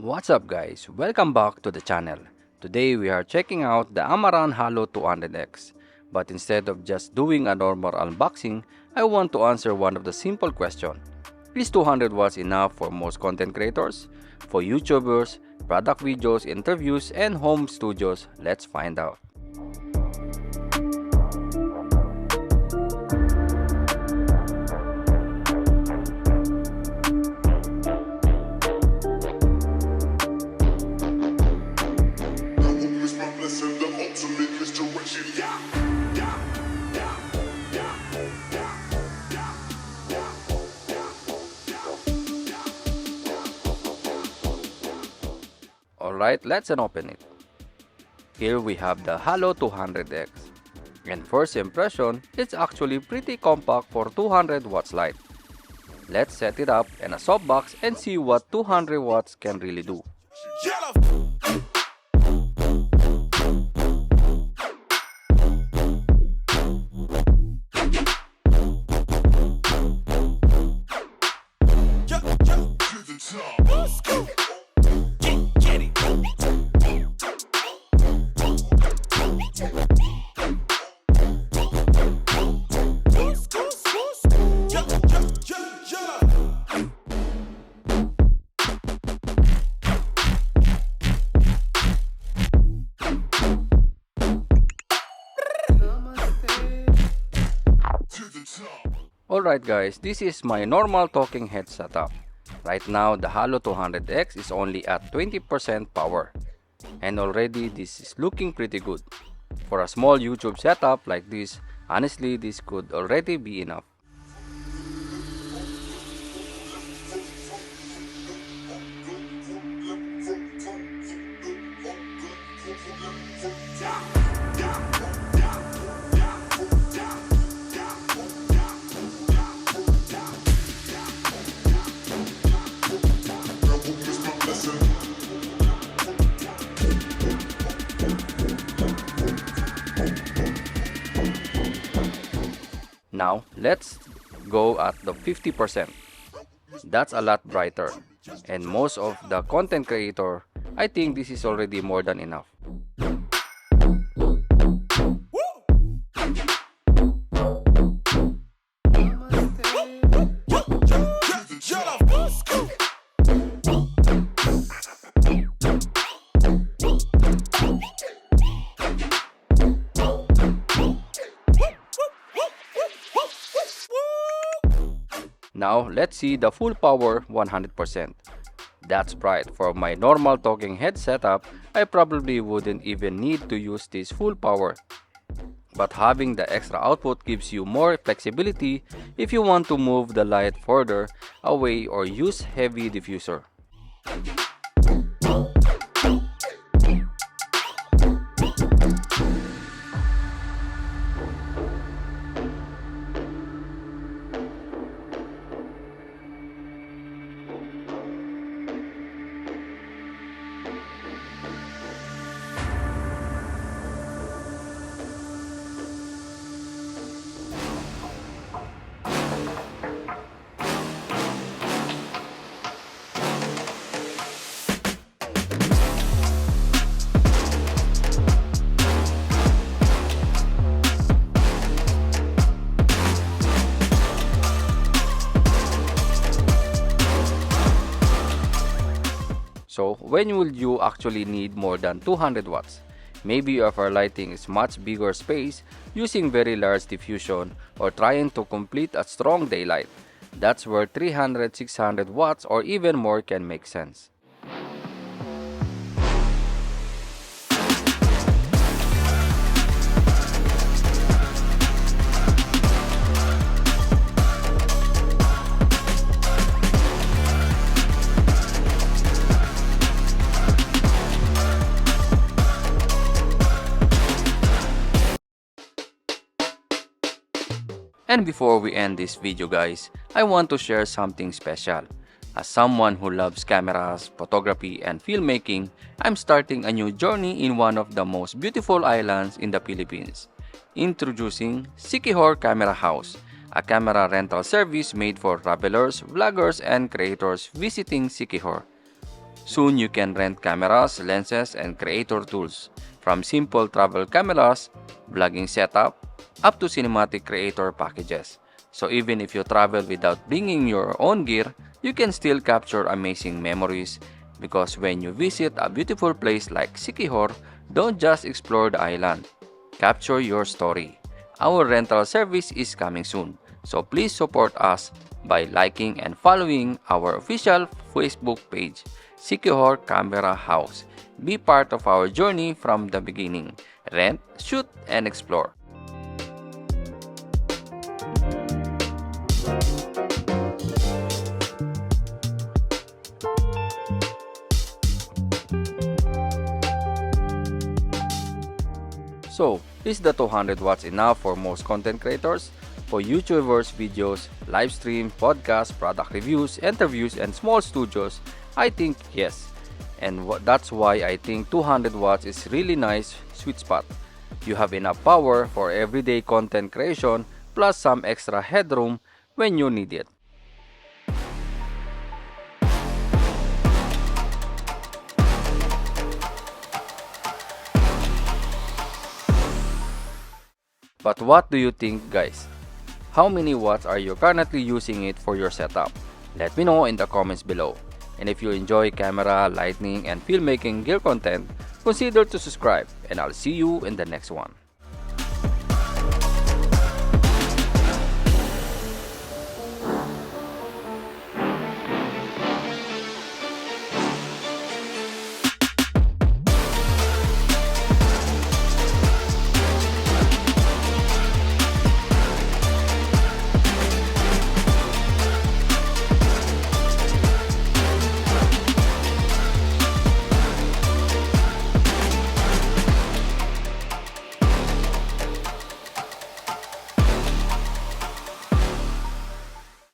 What's up guys, welcome back to the channel. Today we are checking out the Amaran Halo 200X. But instead of just doing a normal unboxing, I want to answer one of the simple questions. Is 200 watts enough for most content creators? For YouTubers, product videos, interviews, and home studios? Let's find out. Alright, let's open it. Here we have the Halo 200X. And first impression, it's actually pretty compact for 200 watts light. Let's set it up in a softbox and see what 200 watts can really do. Alright guys, this is my normal talking head setup. Right now, the Halo 200X is only at 20% power. And already this is looking pretty good. For a small YouTube setup like this, honestly this could already be enough. Now, let's go at the 50%. That's a lot brighter. And most of the content creator, I think this is already more than enough. Now, let's see the full power 100%. That's bright. For my normal talking head setup, I probably wouldn't even need to use this full power. But having the extra output gives you more flexibility if you want to move the light further away or use heavy diffuser. So, when will you actually need more than 200 watts? Maybe if our lighting is much bigger space, using very large diffusion, or trying to complete a strong daylight. That's where 300-600 watts or even more can make sense. And before we end this video guys, I want to share something special. As someone who loves cameras, photography, and filmmaking, I'm starting a new journey in one of the most beautiful islands in the Philippines. Introducing Siquijor Camera House, a camera rental service made for travelers, vloggers, and creators visiting Siquijor. Soon you can rent cameras, lenses, and creator tools. From simple travel cameras, vlogging setup, up to cinematic creator packages. So even if you travel without bringing your own gear, you can still capture amazing memories because when you visit a beautiful place like Siquijor, don't just explore the island. Capture your story. Our rental service is coming soon, so please support us by liking and following our official Facebook page, Siquijor Camera House. Be part of our journey from the beginning. Rent, shoot, and explore. So, is the 200 watts enough for most content creators? For YouTubers, videos, live stream, podcasts, product reviews, interviews, and small studios, I think yes. And that's why I think 200 watts is really nice sweet spot. You have enough power for everyday content creation plus some extra headroom when you need it. But what do you think, guys? How many watts are you currently using it for your setup? Let me know in the comments below. And if you enjoy camera, lighting, and filmmaking gear content, consider to subscribe and I'll see you in the next one.